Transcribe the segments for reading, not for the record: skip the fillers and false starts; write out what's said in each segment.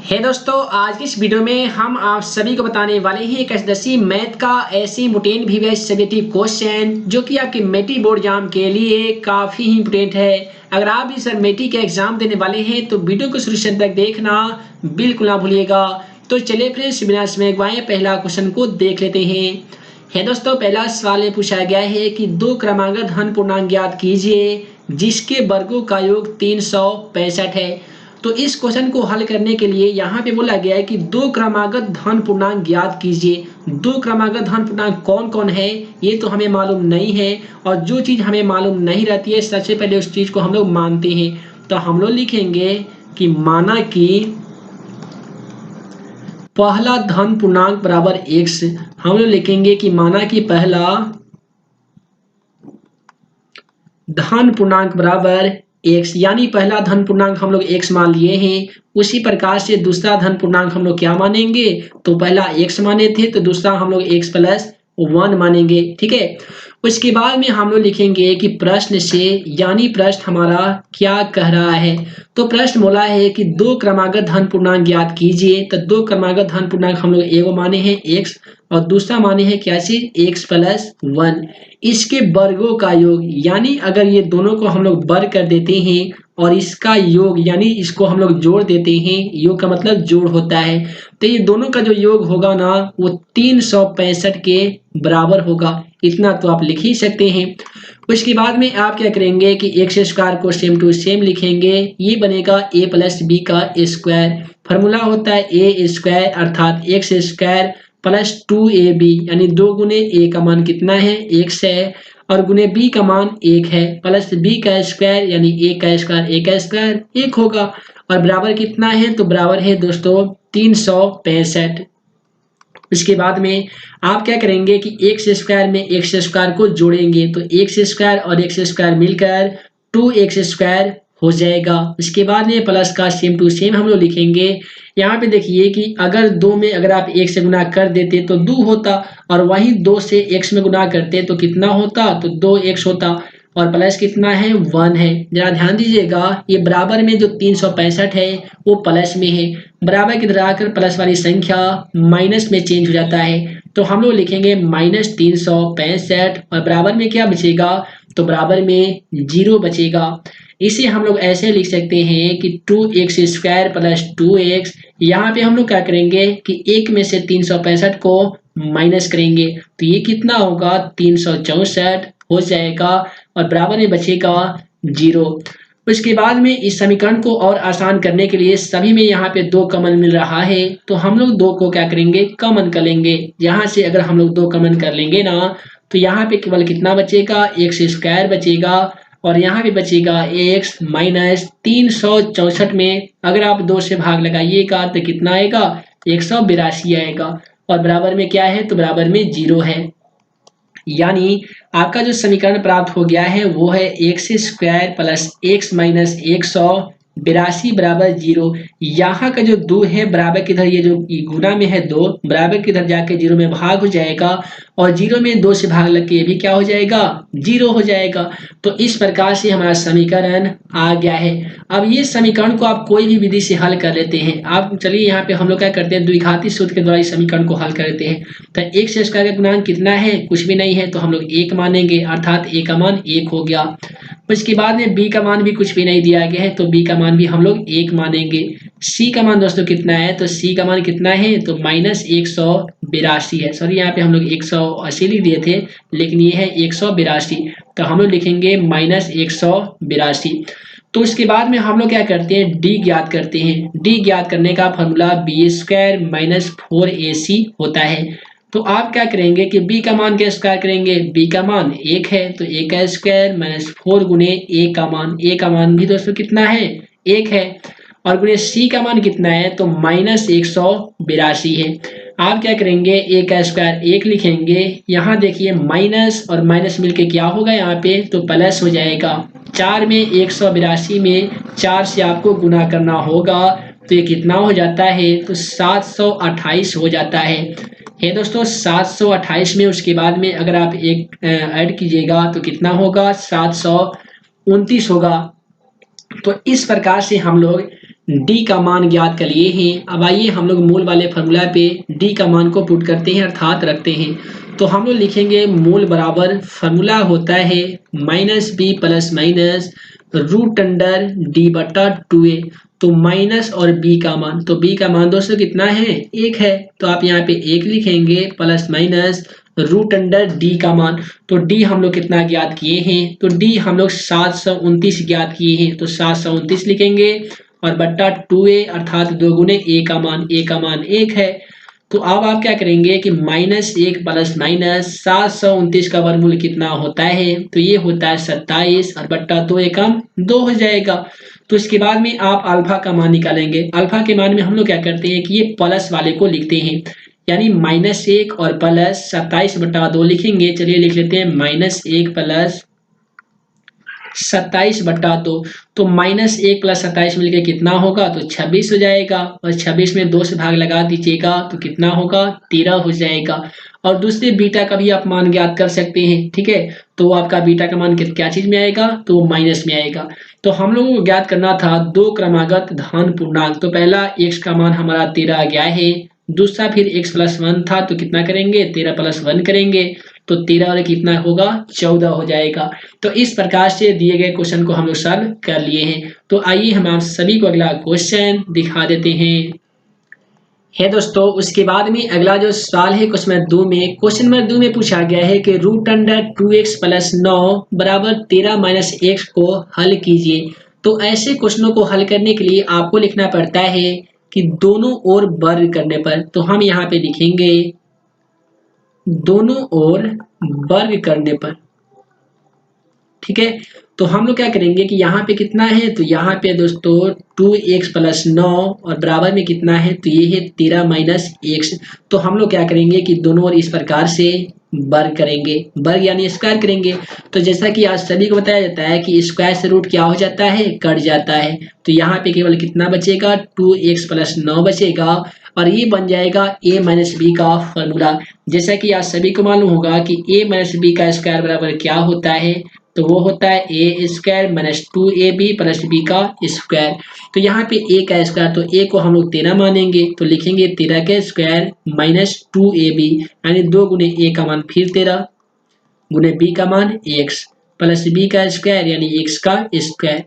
हे दोस्तों, आज की इस वीडियो में हम आप सभी को बताने वाले हैं एक एसएससी मैथ का ऐसी इम्पोर्टेंट प्रीवियस सब्जेक्टिव क्वेश्चन जो कि आपके मेटी बोर्ड एग्जाम के लिए काफ़ी ही इम्पोर्टेंट है। अगर आप भी सर मेटी के एग्जाम देने वाले हैं तो वीडियो को शुरू से अंत तक देखना बिल्कुल ना भूलिएगा। तो चलिए फ्रेंड्स, बिना समय गवाए पहला क्वेश्चन को देख लेते हैं। है दोस्तों, पहला सवाल ये पूछा गया है कि दो क्रमांकगत धन पूर्णांक ज्ञात कीजिए जिसके वर्गों का योग 365 है। तो इस क्वेश्चन को हल करने के लिए यहाँ पे बोला गया है कि दो क्रमागत धन पूर्णांक ज्ञात कीजिए। दो क्रमागत धन पूर्णांक कौन कौन है ये तो हमें मालूम नहीं है, और जो चीज हमें मालूम नहीं रहती है सबसे पहले उस चीज को हम लोग मानते हैं। तो हम लोग लिखेंगे कि माना कि पहला धन पूर्णांक बराबर x। हम लोग लिखेंगे कि माना कि पहला धन पूर्णांक बराबर x, यानी पहला धन पूर्णांक हम लोग x मान लिए हैं। उसी प्रकार से दूसरा धन पूर्णांक हम लोग क्या मानेंगे, तो पहला x माने थे तो दूसरा हम लोग x+1 मानेंगे। ठीक है, उसके बाद में हम लोग लिखेंगे कि प्रश्न से, यानी प्रश्न हमारा क्या कह रहा है। तो प्रश्न बोला है कि दो क्रमागत धन पूर्णांक ज्ञात कीजिए। तो दो क्रमागत धन पूर्णांक हम लोग एगो माने हैं x और दूसरा माने हैं क्या चीज, x+1। इसके वर्गों का योग, यानी अगर ये दोनों को हम लोग वर्ग कर देते हैं और इसका योग यानी इसको हम लोग जोड़ देते हैं, योग का मतलब जोड़ होता है, तो ये दोनों का जो योग होगा ना वो 365 के बराबर होगा। इतना तो आप लिख ही सकते हैं। उसके बाद में आप क्या करेंगे कि एक्स स्क्वायर को सेम टू सेम लिखेंगे। ये बनेगा a+b का स्क्वायर। फॉर्मूला होता है ए स्क्वायर अर्थात एक्स स्क्वायर +2ab, यानी 2 गुने a का मान कितना है, x है, और गुने b का मान 1 है, प्लस b का स्क्वायर यानी a का स्क्वायर 1 होगा, और बराबर कितना है, तो बराबर है दोस्तों 365। उसके बाद में आप क्या करेंगे कि एक्स स्क्वायर में एक्स स्क्वायर को जोड़ेंगे, तो एक्स स्क्वायर और एक्स स्क्वायर मिलकर 2x स्क्वायर हो जाएगा। उसके बाद में प्लस का सेम टू सेम हम लोग लिखेंगे। यहाँ पे देखिए कि अगर 2 में अगर आप 1 से गुना कर देते तो 2 होता, और वहीं 2 से x में गुना करते तो कितना होता, तो 2x होता, और प्लस कितना है, 1 है। जरा ध्यान दीजिएगा, ये बराबर में जो 365 है वो प्लस में है। बराबर की तरह आकर प्लस वाली संख्या माइनस में चेंज हो जाता है, तो हम लोग लिखेंगे -365, और बराबर में क्या बचेगा, तो बराबर में 0 बचेगा। इसे हम लोग ऐसे लिख सकते हैं कि 2x स्क्वायर प्लस 2x। यहाँ पे हम लोग क्या करेंगे कि 1 में से 365 को माइनस करेंगे, तो ये कितना होगा, 364 हो जाएगा, और बराबर में बचेगा 0। उसके बाद में इस समीकरण को और आसान करने के लिए सभी में यहाँ पे 2 कॉमन मिल रहा है, तो हम लोग 2 को क्या करेंगे, कॉमन कर लेंगे। यहाँ से अगर हम लोग 2 कॉमन कर लेंगे ना, तो यहाँ पे केवल कितना बचेगा, एक्स स्क्वायर बचेगा, और यहाँ पे बचेगा x -364 में अगर आप 2 से भाग लगाइएगा तो कितना आएगा, 182 आएगा, और बराबर में क्या है, तो बराबर में 0 है। यानी आपका जो समीकरण प्राप्त हो गया है वो है x square plus x minus 182 बराबर 0। यहाँ का जो 2 है बराबर की इधर, ये जो गुना में है 2 बराबर की इधर जाके 0 में भाग हो जाएगा, और 0 में 2 से भाग लग के ये भी क्या हो जाएगा, 0 हो जाएगा। तो इस प्रकार से हमारा समीकरण आ गया है। अब ये समीकरण को आप कोई भी विधि से हल कर लेते हैं। आप चलिए यहाँ पे हम लोग क्या करते हैं, द्विघाती सूत्र के द्वारा इस समीकरण को हल कर लेते हैं। तो x स्क्वायर का गुणांक कितना है, कुछ भी नहीं है, तो हम लोग 1 मानेंगे, अर्थात a का मान 1 हो गया। उसके बाद में b का मान भी कुछ भी नहीं दिया गया है, तो b का मान भी हम लोग 1 मानेंगे। c का मान दोस्तों कितना है, तो c का मान कितना है, तो -182 है। सॉरी, यहाँ पे हम लोग 180 लिख दिए थे, लेकिन ये है 182, तो हम लोग लिखेंगे -182। तो उसके बाद में हम लोग क्या करते हैं, d ज्ञात करते हैं। d ज्ञात करने का फॉर्मूला b² - 4ac होता है। तो आप क्या करेंगे कि b का मान क्या स्क्वायर करेंगे, b का मान 1 है, तो a का स्क्वायर -4 गुने a का मान भी दोस्तों कितना है, 1 है, और गुने c का मान कितना है, तो -182 है। आप क्या करेंगे, a का स्क्वायर 1 लिखेंगे। यहाँ देखिए माइनस और माइनस मिलके क्या होगा यहाँ पे, तो प्लस हो जाएगा। 4 में 182 में 4 से आपको गुना करना होगा, तो ये कितना हो जाता है, तो 728 हो जाता है दोस्तों। 728 में उसके बाद में अगर आप एक ऐड कीजिएगा तो कितना होगा, 729 होगा। तो इस प्रकार से हम लोग डी का मान ज्ञात कर लिए हैं। अब आइए हम लोग मूल वाले फॉर्मूला पे डी का मान को पुट करते हैं अर्थात रखते हैं। तो हम लोग लिखेंगे मूल बराबर फॉर्मूला होता है minus b plus minus root under D बटा 2a। तो माइनस और बी का मान, तो बी का मान दोस्तों कितना है, 1 है, तो आप यहाँ पे 1 लिखेंगे plus minus root under D का मान। तो डी हम लोग कितना ज्ञात किए हैं, तो डी हम लोग 729 ज्ञात किए हैं, तो 729 लिखेंगे और बट्टा 2a अर्थात 2 गुने a का मान 1 है। तो अब आप क्या करेंगे कि -1 प्लस माइनस 729 का वर्गमूल कितना होता है, तो ये होता है 27 और बट्टा 2 एकम 2 हो जाएगा। तो इसके बाद में आप अल्फा का मान निकालेंगे। अल्फा के मान में हम लोग क्या करते हैं कि ये प्लस वाले को लिखते हैं, यानी -1 और प्लस 27 बट्टा 2 लिखेंगे। चलिए लिख लेते हैं -1 प्लस 27 बट्टा 2। तो -1 प्लस 27 मिलकर कितना होगा, तो 26 हो जाएगा, और 26 में 2 से भाग लगा दीजिएगा तो कितना होगा, 13 हो जाएगा। और दूसरे बीटा का भी आप मान ज्ञात कर सकते हैं, ठीक है। तो आपका बीटा का मान क्या चीज में आएगा, तो माइनस में आएगा। तो हम लोगों को ज्ञात करना था दो क्रमागत धन पूर्णांक। तो पहला x का मान हमारा 13 आ गया है, दूसरा फिर x प्लस 1 था, तो कितना करेंगे, 13 प्लस 1 करेंगे, तो 13 और कितना होगा, 14 हो जाएगा। तो इस प्रकार से दिए गए क्वेश्चन को हम लोग सॉल्व कर लिए हैं। तो आइए हम आप सभी को अगला क्वेश्चन दिखा देते हैं दोस्तों। उसके बाद में अगला जो सवाल है क्वेश्चन नंबर 2 में पूछा गया है कि रूट अंडर 2x प्लस 9 बराबर 13 माइनस x को हल कीजिए। तो ऐसे क्वेश्चनों को हल करने के लिए आपको लिखना पड़ता है कि दोनों ओर वर्ग करने पर। तो हम यहाँ पे लिखेंगे दोनों ओर वर्ग करने पर, ठीक है। तो हम लोग क्या करेंगे कि यहाँ पे कितना है, तो यहाँ पे दोस्तों 2x प्लस 9 और बराबर में कितना है, तो ये है 13 माइनस x। तो हम लोग क्या करेंगे कि दोनों ओर इस प्रकार से वर्ग करेंगे, वर्ग यानी स्क्वायर करेंगे। तो जैसा कि आज सभी को बताया जाता है कि स्क्वायर से रूट क्या हो जाता है, कट जाता है। तो यहाँ पे केवल कितना बचेगा, 2x प्लस 9 बचेगा, और ये बन जाएगा a माइनस बी का फॉर्मूला। जैसा कि आज सभी को मालूम होगा कि a माइनस बी का स्क्वायर बराबर क्या होता है, तो वो होता है A square minus 2ab plus B का स्क्वायर। तो यहाँ पे a का स्क्वायर, तो a को हम लोग 13 मानेंगे, तो लिखेंगे 13 का स्क्वायर माइनस 2ab, यानी 2 गुने a का मान फिर 13 गुने b का मान x प्लस b का स्क्वायर यानी x का स्क्वायर।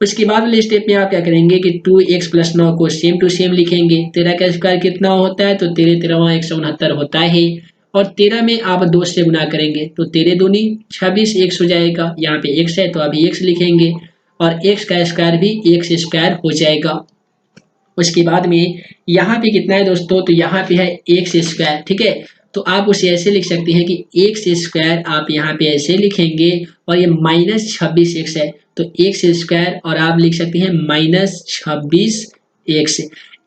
उसके बाद वाले स्टेप में आप क्या करेंगे कि 2x प्लस 9 को सेम टू सेम लिखेंगे। 13 का स्क्वायर कितना होता है, तो 13 13 169 होता है, और 13 में आप 2 से गुना करेंगे, तो 13 दूनी 26 x हो जाएगा। यहाँ पे x है तो अभी x लिखेंगे, और x का स्क्वायर भी x स्क्वायर हो जाएगा। उसके बाद में यहाँ पे कितना है दोस्तों, तो यहाँ पे है x स्क्वायर, ठीक है। तो आप उसे ऐसे लिख सकते हैं कि x स्क्वायर आप यहाँ पे ऐसे लिखेंगे, और ये माइनस 26x है, तो x स्क्वायर और आप लिख सकते हैं माइनस 26x।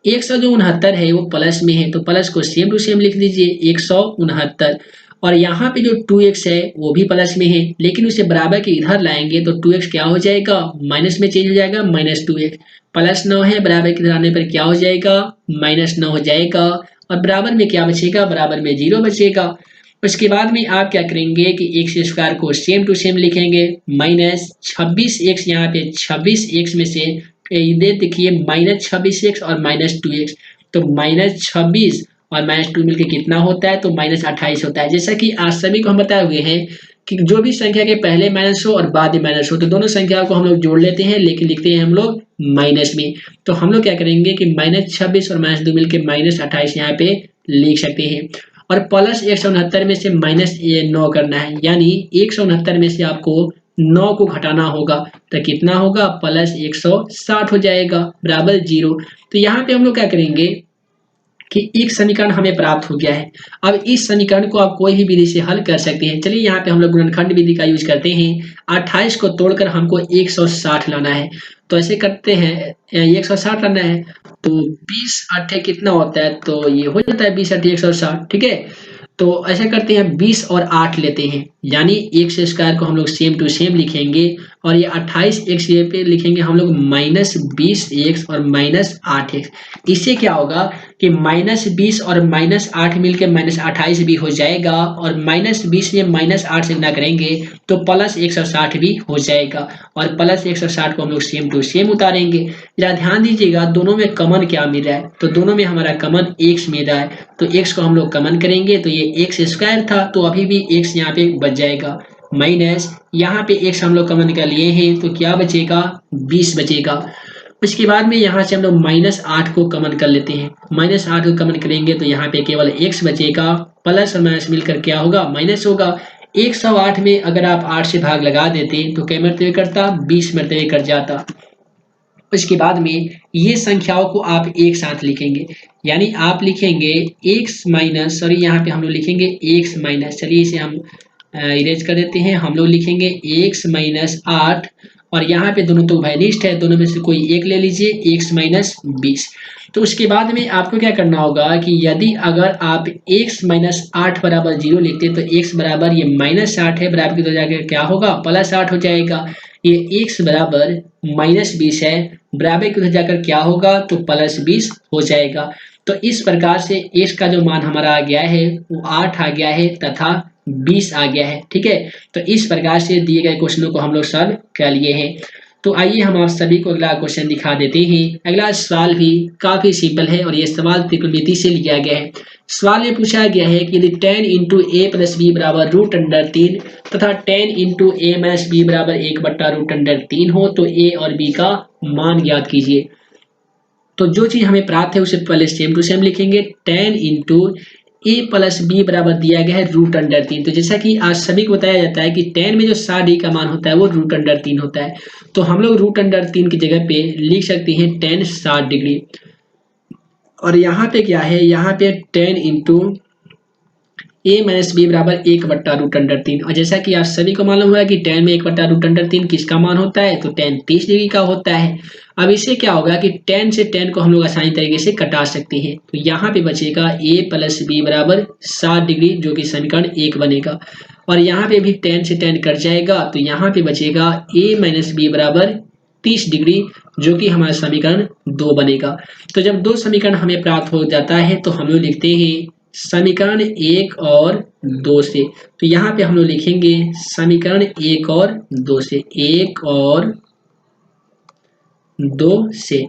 169 है वो प्लस में है, तो प्लस को सेम टू सेम लिख दीजिए 169। और यहाँ पे जो 2x है वो भी प्लस में है, लेकिन उसे बराबर के इधर लाएंगे तो 2x क्या हो जाएगा, माइनस में चेंज हो जाएगा, माइनस 2x। प्लस 9 है, बराबर के इधर आने पर क्या हो जाएगा, माइनस 9 हो जाएगा, और बराबर में क्या बचेगा, बराबर में 0 बचेगा। उसके बाद में आप क्या करेंगे कि x स्क्वायर को सेम टू सेम लिखेंगे, माइनस 26x, यहाँ पे 26x में से इधर देखिए माइनस 26x और माइनस 2x, तो माइनस 26 और माइनस 2 मिलकर कितना होता है, तो माइनस 28 होता है। जैसा कि आज सभी को हम बताए हुए हैं कि जो भी संख्या के पहले माइनस हो और बाद में माइनस हो, तो दोनों संख्या को हम लोग जोड़ लेते हैं, लेकिन लिखते हैं हम लोग माइनस में। तो हम लोग क्या करेंगे कि माइनस 26 और माइनस 2 मिलकर माइनस 28 यहाँ पे लिख सकते हैं। और प्लस 169 में से माइनस 9 करना है, यानी 169 में से आपको 9 को घटाना होगा, तो कितना होगा, प्लस 160 हो जाएगा, बराबर 0। तो यहाँ पे हम लोग क्या करेंगे कि एक समीकरण हमें प्राप्त हो गया है। अब इस समीकरण को आप कोई भी विधि से हल कर सकते हैं। चलिए यहाँ पे हम लोग गुणनखंड विधि का यूज करते हैं। 28 को तोड़कर हमको 160 लाना है, तो ऐसे करते हैं, 160 लाना है, तो 20 8 कितना होता है, तो ये हो जाता है 20 8 160, ठीक है। तो ऐसे करते हैं 20 और 8 लेते हैं, यानी एक्स स्क्वायर को हम लोग सेम टू सेम लिखेंगे और ये 28x ये पे लिखेंगे हम लोग -20x और -8x। इससे क्या होगा कि -20 और -8 मिलकर -28 भी हो जाएगा और -20 में -8 से गुना करेंगे तो +160 भी हो जाएगा और +160 को हम लोग सेम टू सेम उतारेंगे। जरा ध्यान दीजिएगा दोनों में कॉमन क्या मिल रहा है, तो दोनों में हमारा कॉमन x मिल रहा है, तो x को हम लोग कॉमन करेंगे तो ये एक्स स्क्वायर था तो अभी भी x यहाँ पे बच जाएगा माइनस यहाँ पे x हम लोग कॉमन कर लिए हैं तो क्या बचेगा 20 बचेगा। उसके बाद में यहाँ से हम लोग -8 को कॉमन कर लेते हैं, -8 को कॉमन करेंगे तो यहाँ पे केवल x बचेगा, प्लस और माइनस मिलकर क्या होगा माइनस होगा। 108 में अगर आप 8 से भाग लगा देते तो क्या मरतबे करता 20 मरतबे कर जाता। उसके बाद में ये संख्याओं को आप एक साथ लिखेंगे, यानी आप लिखेंगे x माइनस सॉरी यहाँ पे हम लोग लिखेंगे x माइनस, चलिए इसे हम इरेज कर देते हैं, हम लोग लिखेंगे x माइनस 8 और यहाँ पे दोनों तो वैनिष्ट है, दोनों में से कोई एक ले लीजिए x माइनस 20। तो उसके बाद में आपको क्या करना होगा कि यदि अगर आप x माइनस 8 बराबर 0 लिखते तो x बराबर ये -8 है बराबर की तो जाकर क्या होगा +8 हो जाएगा। ये x बराबर -20 है बराबर की उधर जाकर क्या होगा तो +20 हो जाएगा। तो इस प्रकार से x का जो मान हमारा आ गया है वो 8 आ गया है तथा 20 आ गया है। ठीक है, तो इस प्रकार से दिए गए क्वेश्चनों को हम लोग सॉल्व कर लिए हैं। तो आइए हम आप सभी को अगला क्वेश्चन दिखा देते हैं। अगला सवाल भी काफी सिंपल है और ये सवाल त्रिकोणमिति से लिया गया है। सवाल में पूछा गया है कि यदि 10 × a + b बराबर √3 तथा 10 × a - b बराबर 1/√3 हो तो a और b का मान ज्ञात कीजिए। तो जो चीज हमें प्राप्त है उसे पहले सेम टू सेम लिखेंगे। 10 × a + b बराबर दिया गया है √3। तो जैसा कि आज सभी को बताया जाता है कि 10 में जो 60 का मान होता है वो √3 होता है, तो हम लोग √3 की जगह पे लिख सकते हैं 10 60 डिग्री। और यहाँ पे क्या है, यहाँ पे 10 × a - b बराबर 1/√3। और जैसा कि आप सभी को मालूम हुआ कि 10 में 1/√3 किसका मान होता है, तो 10 30 डिग्री का होता है। अब इससे क्या होगा कि 10 से 10 को हम लोग आसानी तरीके से कटा सकते हैं, तो यहाँ पे बचेगा a + b बराबर 60 डिग्री जो कि समीकरण 1 बनेगा। और यहाँ पे भी 10 से 10 कट जाएगा तो यहाँ पे बचेगा a - b बराबर 30 डिग्री जो कि हमारा समीकरण 2 बनेगा। तो जब दो समीकरण हमें प्राप्त हो जाता है तो हम लोग लिखते हैं समीकरण 1 और 2 से। तो यहाँ पे हम लोग लिखेंगे समीकरण 1 और 2 से, 1 और 2 से।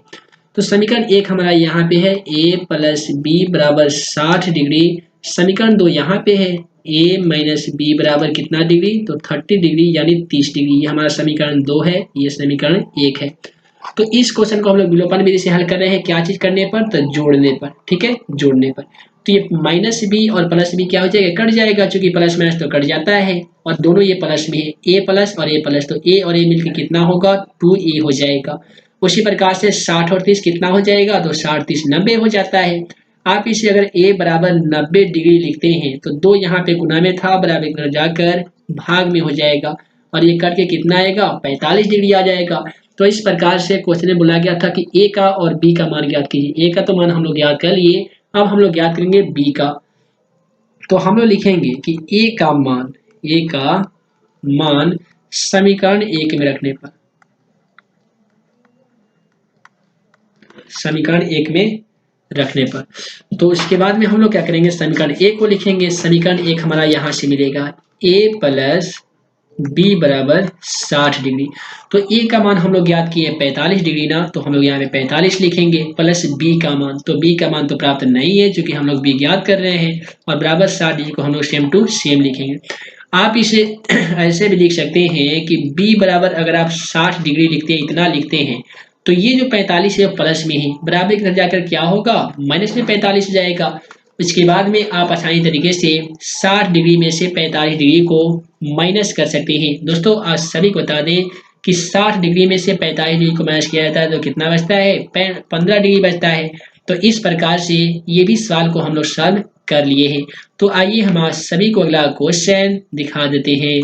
तो समीकरण 1 हमारा यहाँ पे है a + b बराबर 60 डिग्री, समीकरण 2 यहाँ पे है a - b बराबर कितना डिग्री, तो 30 डिग्री यानी 30 डिग्री। ये हमारा समीकरण 2 है, ये समीकरण 1 है। तो इस क्वेश्चन को हम लोग विलोपन विधि से हल कर रहे हैं, क्या चीज करने पर, तो जोड़ने पर। ठीक है, जोड़ने पर। तो ये -b और +b क्या हो जाएगा, कट जाएगा, चूंकि प्लस माइनस तो कट जाता है और दोनों ये प्लस में है, a प्लस और a प्लस, तो a और a मिलकर कितना होगा 2a हो जाएगा। उसी प्रकार से 60 और 30 कितना हो जाएगा, तो 60 30 90 हो जाता है। आप इसे अगर a बराबर 90 डिग्री लिखते हैं तो 2 यहाँ पे गुना में था बराबर जाकर भाग में हो जाएगा और ये कट के कितना आएगा 45 डिग्री आ जाएगा। तो इस प्रकार से क्वेश्चन में बोला गया था कि a का और b का मान ज्ञात कीजिए। a का तो मान हम लोग ज्ञात कर लिए, अब हम लोग ज्ञात करेंगे b का। तो हम लोग लिखेंगे कि a का मान समीकरण 1 में रखने पर, समीकरण 1 में रखने पर, तो उसके बाद में हम लोग क्या करेंगे समीकरण 1 को लिखेंगे। समीकरण 1 हमारा यहाँ से मिलेगा a + b बराबर 60 डिग्री। तो a का मान हम लोग ज्ञात किए 45 डिग्री ना, तो हम लोग यहाँ पे 45 लिखेंगे प्लस b का मान, तो b का मान तो प्राप्त नहीं है क्योंकि हम लोग b ज्ञात कर रहे हैं, और बराबर 60 डिग्री को हम लोग सेम टू सेम लिखेंगे। आप इसे ऐसे भी लिख सकते हैं कि b बराबर अगर आप 60 डिग्री लिखते हैं, इतना लिखते हैं, तो ये जो 45 है प्लस में है, बराबर की तरफ जाकर क्या होगा माइनस में 45 हो जाएगा। उसके बाद में आप आसानी तरीके से 60 डिग्री में से 45 डिग्री को माइनस कर सकते हैं। दोस्तों आज सभी को बता दें कि 60 डिग्री में से 45 डिग्री को माइनस किया जाता है तो कितना बचता है 15 डिग्री बचता है। तो इस प्रकार से ये भी सवाल को हम लोग सॉल्व कर लिए हैं। तो आइए हम आज सभी को अगला क्वेश्चन दिखा देते हैं।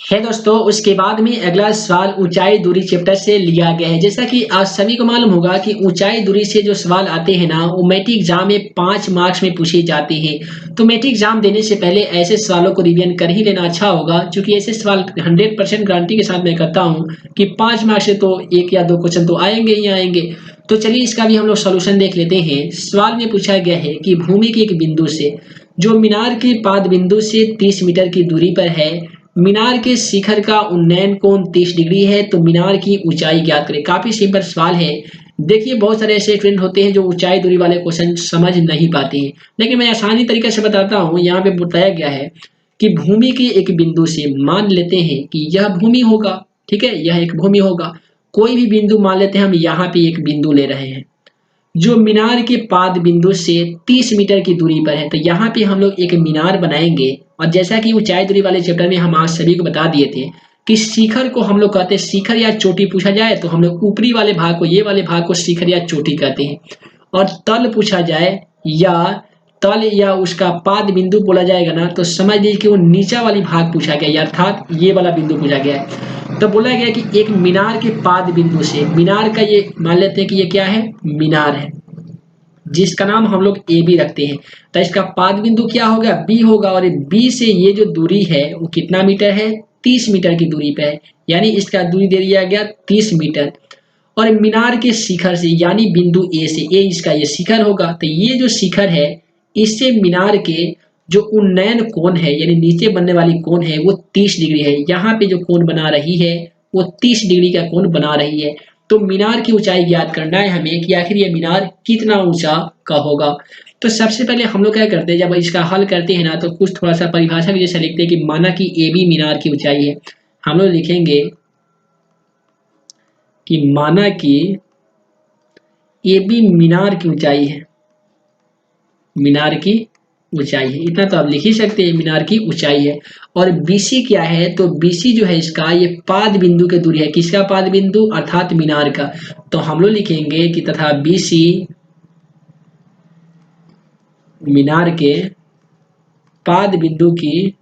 है दोस्तों, उसके बाद में अगला सवाल ऊंचाई दूरी चैप्टर से लिया गया है। जैसा कि आप सभी को मालूम होगा कि ऊंचाई दूरी से जो सवाल आते हैं ना, वो मैट्रिक एग्जाम में 5 मार्क्स में पूछे जाते हैं। तो मैट्रिक एग्जाम देने से पहले ऐसे सवालों को रिवीजन कर ही लेना अच्छा होगा, क्योंकि ऐसे सवाल 100% गारंटी के साथ मैं कहता हूँ कि 5 मार्क्स से तो 1 या 2 क्वेश्चन तो आएंगे ही आएंगे। तो चलिए इसका भी हम लोग सोल्यूशन देख लेते हैं। सवाल में पूछा गया है कि भूमि के एक बिंदु से जो मीनार के पाद बिंदु से 30 मीटर की दूरी पर है, मीनार के शिखर का उन्नयन कोण 30 डिग्री है, तो मीनार की ऊंचाई ज्ञात करें। काफी सिंपल सवाल है। देखिए बहुत सारे ऐसे स्टूडेंट होते हैं जो ऊंचाई दूरी वाले क्वेश्चन समझ नहीं पाते हैं, लेकिन मैं आसानी तरीके से बताता हूँ। यहाँ पे बताया गया है कि भूमि के एक बिंदु से मान लेते हैं कि यह भूमि होगा, ठीक है, यह एक भूमि होगा। कोई भी बिंदु मान लेते हैं, हम यहाँ पे एक बिंदु ले रहे हैं जो मीनार के पाद बिंदु से 30 मीटर की दूरी पर है। तो यहाँ पे हम लोग एक मीनार बनाएंगे, और जैसा कि ऊंचाई दूरी वाले चैप्टर में हम आज सभी को बता दिए थे कि शिखर को हम लोग कहते हैं, शिखर या चोटी पूछा जाए तो हम लोग ऊपरी वाले भाग को, ये वाले भाग को शिखर या चोटी कहते हैं। और तल पूछा जाए या तल या उसका पाद बिंदु बोला जाएगा ना, तो समझ लीजिए कि वो नीचा वाली भाग पूछा गया, अर्थात ये वाला बिंदु पूछा गया है। तो बोला गया कि एक मीनार के पाद बिंदु से, मीनार का ये मान लेते हैं कि ये क्या है, मीनार है, जिसका नाम हम लोग ए बी रखते हैं। तो इसका पाद बिंदु क्या होगा, बी होगा, और बी से ये जो दूरी है वो कितना मीटर है, 30 मीटर की दूरी पे है। यानी इसका दूरी दे दिया गया 30 मीटर। और मीनार के शिखर से यानी बिंदु ए से, ए इसका ये शिखर होगा, तो ये जो शिखर है इससे मीनार के जो उन्नयन कोण है यानी नीचे बनने वाली कोण है वो 30 डिग्री है। यहाँ पे जो कोण बना रही है वो 30 डिग्री का कोण बना रही है। तो मीनार की ऊंचाई ज्ञात करना है हमें कि आखिर ये मीनार कितना ऊंचा का होगा। तो सबसे पहले हम लोग क्या करते हैं, जब इसका हल करते हैं ना, तो कुछ थोड़ा सा परिभाषा जैसा लिखते हैं कि माना कि ए बी मीनार की ऊंचाई है। हम लोग लिखेंगे कि माना कि ए बी मीनार की ऊंचाई है, मीनार की ऊंचाई है, इतना तो आप लिख ही सकते हैं, मीनार की ऊंचाई है। और बीसी क्या है, तो बीसी जो है इसका ये पाद बिंदु की दूरी है। किसका पाद बिंदु, अर्थात मीनार का। तो हम लोग लिखेंगे कि तथा बीसी मीनार के पाद बिंदु की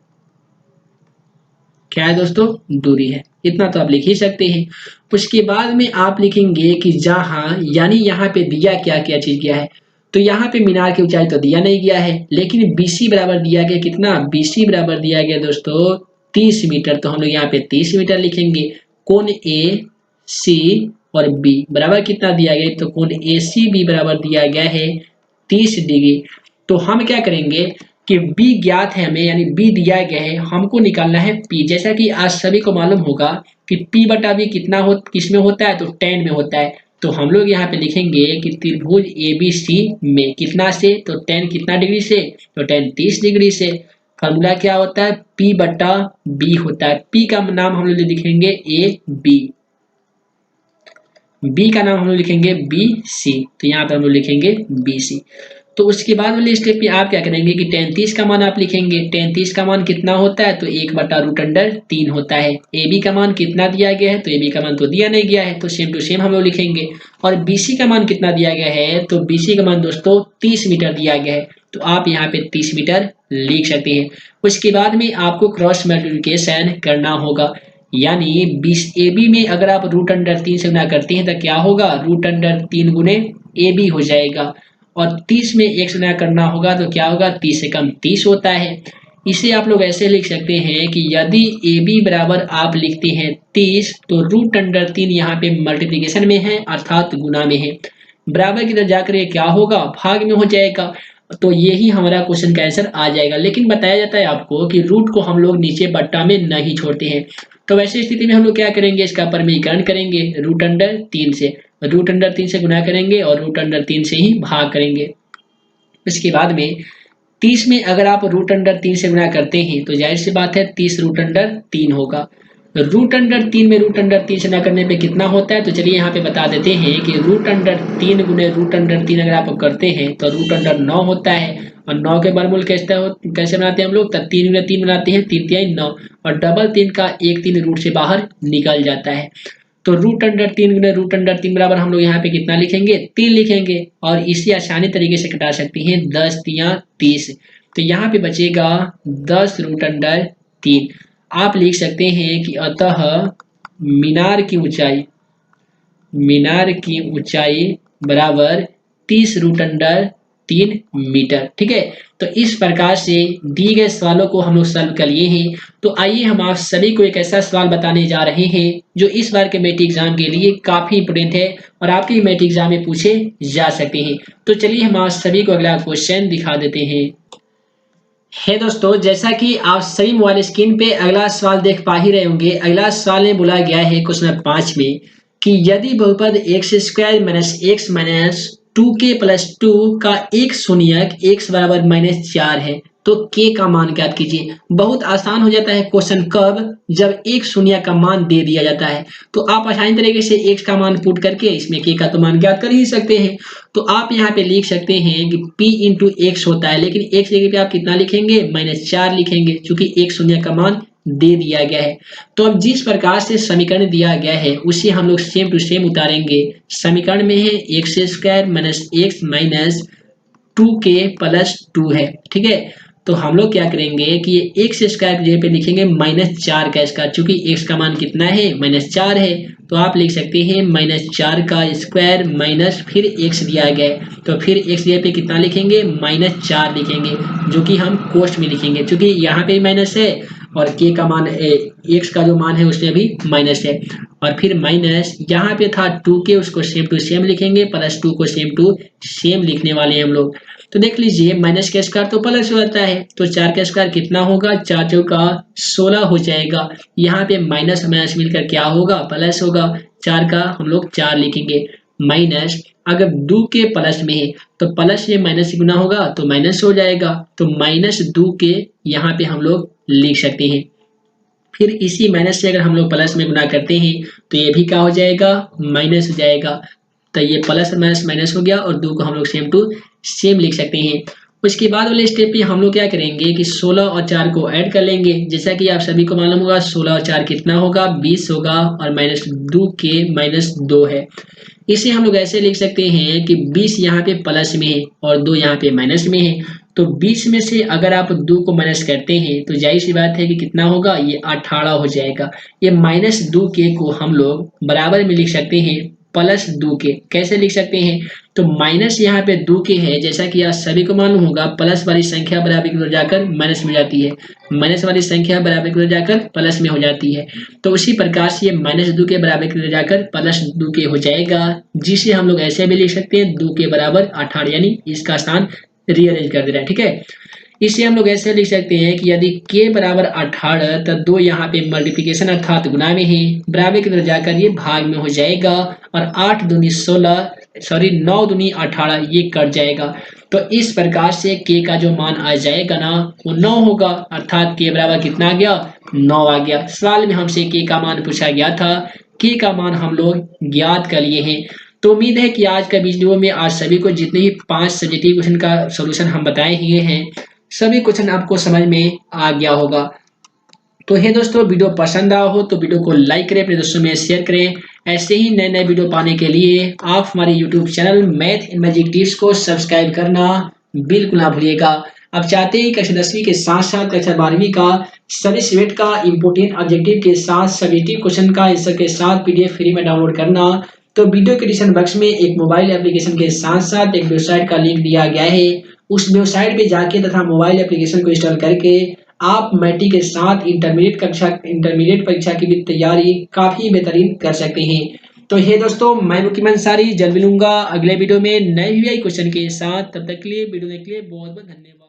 क्या है दोस्तों, दूरी है। इतना तो आप लिख ही सकते हैं। उसके बाद में आप लिखेंगे कि जहां, यानी यहाँ पे दिया क्या क्या चीज गया है, तो यहाँ पे मीनार की ऊंचाई तो दिया नहीं गया है, लेकिन बीसी बराबर दिया गया कितना, बीसी बराबर दिया गया दोस्तों 30 मीटर। तो हम लोग यहाँ पे 30 मीटर लिखेंगे। कोण ए सी और बी बराबर कितना दिया गया, तो कोण ए सी बी बराबर दिया गया है 30 डिग्री। तो हम क्या करेंगे कि B ज्ञात है हमें, यानी B दिया गया है, हमको निकालना है P। जैसा कि आज सभी को मालूम होगा कि P बटा B कितना हो, किसमें होता है, तो tan में होता है। तो हम लोग यहाँ पे लिखेंगे कि त्रिभुज ABC में कितना से, तो tan कितना डिग्री से, तो tan 30 डिग्री से। फॉर्मूला क्या होता है, P बटा B होता है। P का नाम हम लोग लिखेंगे AB, B का नाम हम लोग लिखेंगे BC, तो यहाँ पे हम लोग लिखेंगे BC। तो उसके बाद वाले स्टेप पे आप क्या करेंगे कि tan 30 का मान आप लिखेंगे। tan 30 का मान कितना होता है, तो 1/√3 होता है। AB का मान कितना दिया गया है, तो AB का मान तो दिया नहीं गया है, तो सेम टू सेम हम लोग लिखेंगे। और BC का मान कितना दिया गया है, तो BC का मान दोस्तों 30 मीटर दिया गया है, तो आप यहाँ पे 30 मीटर लिख सकते हैं। उसके बाद में आपको क्रॉस मल्टीप्लिकेशन करना होगा, यानी 20 AB में अगर आप √3 से गुना करते हैं तो क्या होगा, √3 गुने AB हो जाएगा। और 30 में 1 से गुना करना होगा तो क्या होगा, 30 से कम 30 होता है। इसे आप लोग ऐसे लिख सकते हैं कि यदि AB बराबर आप लिखते हैं 30, तो √3 यहाँ पे मल्टीप्लिकेशन में है, अर्थात गुना में है। बराबर की तरफ जाकर ये क्या होगा, भाग में हो जाएगा। तो यही हमारा क्वेश्चन का आंसर आ जाएगा। लेकिन बताया जाता है आपको कि रूट को हम लोग नीचे बट्टा में नहीं छोड़ते हैं। तो वैसे स्थिति में हम लोग क्या करेंगे, इसका परिमीकरण करेंगे √3 से, √3 से गुना करेंगे और √3 से ही भाग करेंगे। इसके बाद में 30 में अगर आप √3 से गुना करते हैं तो जाहिर सी बात है 30 √3 होगा। √3 में √3 से गुना करने पे कितना होता है, तो चलिए यहाँ पे बता देते हैं कि √3 गुने √3 अगर आप करते हैं तो √9 होता है। और 9 के वर्गमूल कैसे बनाते हैं हम लोग, तो 3 गुने 3 बनाते हैं, 3 3 9, और डबल 3 का 1 3 रूट से बाहर निकल जाता है। तो √3 गुने √3 बराबर हम लोग यहाँ पे कितना लिखेंगे, 3 लिखेंगे। और इसे आसानी तरीके से कटा सकते हैं, 10 3 30। तो यहाँ पे बचेगा 10 √3। आप लिख सकते हैं कि अतः मीनार की ऊंचाई बराबर 30√3 मीटर। ठीक है, तो इस प्रकार से दिए गए सवालों को हम लोग सॉल्व कर लिए हैं। तो आइए हम आप सभी को एक ऐसा सवाल बताने जा रहे हैं जो इस बार के मैट्रिक एग्जाम के लिए काफी इंपोर्टेंट है और आपके मैट्रिक एग्जाम में पूछे जा सकते हैं। तो चलिए हम आप सभी को अगला क्वेश्चन दिखा देते हैं। है दोस्तों, जैसा कि आप सभी मोबाइल स्क्रीन पे अगला सवाल देख पा ही रहे होंगे। अगला सवाल में बोला गया है क्वेश्चन नंबर 5 में कि यदि बहुपद x square minus x minus 2k+2 का एक शून्यक x बराबर -4 है तो k का मान ज्ञात कीजिए। बहुत आसान हो जाता है क्वेश्चन कब, जब एक शून्य का मान दे दिया जाता है। तो आप आसानी तरीके से x का मान पुट करके इसमें k का तो मान ज्ञात कर ही सकते हैं। तो आप यहाँ पे लिख सकते हैं कि p इंटू एक्स होता है, लेकिन x जगह पे आप कितना लिखेंगे, -4 लिखेंगे, क्योंकि एक शून्य का मान दे दिया गया है। तो अब जिस प्रकार से समीकरण दिया गया है उसे हम लोग सेम टू सेम उतारेंगे। समीकरण में है x square minus x minus 2k+2 है। ठीक है, तो हम लोग क्या करेंगे कि ये एक्स स्क्वायर की जगह पे लिखेंगे -4 का स्क्वायर, चूंकि एक्स का मान कितना है, -4 है। तो आप लिख सकते हैं -4 का स्क्वायर माइनस फिर एक्स दिया गया है, तो फिर एक्स जगह पे कितना लिखेंगे, -4 लिखेंगे, जो कि हम कोष्ठ में लिखेंगे, क्योंकि यहाँ पे माइनस है और के का मान एक्स का जो मान है उसमें भी माइनस है। और फिर माइनस यहाँ पे था 2k, उसको सेम टू सेम लिखेंगे, +2 को सेम टू सेम लिखने वाले हैं हम लोग। तो देख लीजिए माइनस का स्क्वायर तो प्लस होता है, तो 4 का स्क्वायर कितना होगा, 4 चौका 16 हो जाएगा। यहाँ पे माइनस माइनस मिलकर क्या होगा, प्लस होगा। 4 का हम लोग 4 लिखेंगे, माइनस अगर 2 के प्लस में है तो प्लस से माइनस गुना होगा तो माइनस हो जाएगा, तो -2 के यहाँ पे हम लोग लिख सकते हैं। फिर इसी माइनस से अगर हम लोग प्लस में गुना करते हैं तो ये भी क्या हो जाएगा, माइनस हो जाएगा। तो ये प्लस माइनस माइनस हो गया और 2 को हम लोग सेम टू सेम लिख सकते हैं। उसके बाद वाले स्टेप पे हम लोग क्या करेंगे कि 16 और 4 को ऐड कर लेंगे। जैसा कि आप सभी को मालूम होगा 16 और 4 कितना होगा, 20 होगा, और -2 के -2 है। इसे हम लोग ऐसे लिख सकते हैं कि 20 यहाँ पे प्लस में है और 2 यहाँ पे माइनस में है। तो 20 में से अगर आप 2 को माइनस करते हैं तो जाहिर सी बात है कि कितना होगा, ये 18 हो जाएगा। ये -2 के को हम लोग बराबर में लिख सकते हैं +2 के। कैसे लिख सकते हैं, तो माइनस यहाँ पे 2 के है, जैसा कि आप सभी को मालूम होगा प्लस वाली संख्या बराबर की ओर जाकर माइनस में जाती है, माइनस वाली संख्या बराबर की ओर जाकर प्लस में हो जाती है। तो उसी प्रकार से ये -2 के बराबर की ओर जाकर +2 के हो जाएगा, जिसे हम लोग ऐसे भी लिख सकते हैं 2 के बराबर 18, यानी इसका स्थान रीअरेंज कर दे रहा है। ठीक है, इसे हम लोग ऐसे लिख सकते हैं कि यदि k बराबर 18 तो 2 यहाँ पे मल्टीप्लिकेशन अर्थात गुना में है, बराबर की तरफ जाकर ये भाग में हो जाएगा, और 8 दूनी 16 सॉरी 9 दूनी 18 ये कट जाएगा। तो इस प्रकार से k का जो मान आ जाएगा ना वो 9 होगा, अर्थात k बराबर कितना आ गया, 9 आ गया। सवाल में हमसे k का मान पूछा गया था, k का मान हम लोग ज्ञात कर लिए हैं। तो उम्मीद है कि आज का वीडियो में आज सभी को जितने भी 5 सब्जेक्टिव क्वेश्चन का सॉल्यूशन हम बताए हुए हैं सभी क्वेश्चन आपको समझ में आ गया होगा। तो हे दोस्तों, वीडियो पसंद आया हो तो वीडियो को लाइक करें, अपने दोस्तों में शेयर करें। ऐसे ही नए नए वीडियो पाने के लिए आप हमारे YouTube channel math and magic tips को सब्सक्राइब करना बिल्कुल ना भूलिएगा। अब चाहते हैं कक्षा 10वीं के साथ साथ कक्षा 12वीं का सभी सब्जेक्ट का इंपोर्टेंट ऑब्जेक्टिव के साथ सब्जेक्टिव क्वेश्चन का आंसर के साथ PDF फ्री में डाउनलोड करना, तो वीडियो के डिस्क्रिप्शन बॉक्स में एक मोबाइल एप्लीकेशन के साथ साथ एक वेबसाइट का लिंक दिया गया है। उस वेबसाइट पे जाके तथा मोबाइल एप्लीकेशन को इंस्टॉल करके आप मैट्रिक के साथ इंटरमीडिएट परीक्षा की भी तैयारी काफी बेहतरीन कर सकते हैं। तो हे दोस्तों, मैं मुकीम अंसारी जल्द मिलूंगा अगले वीडियो में नए क्वेश्चन के साथ। तब तक के लिए वीडियो देखने के लिए बहुत बहुत धन्यवाद।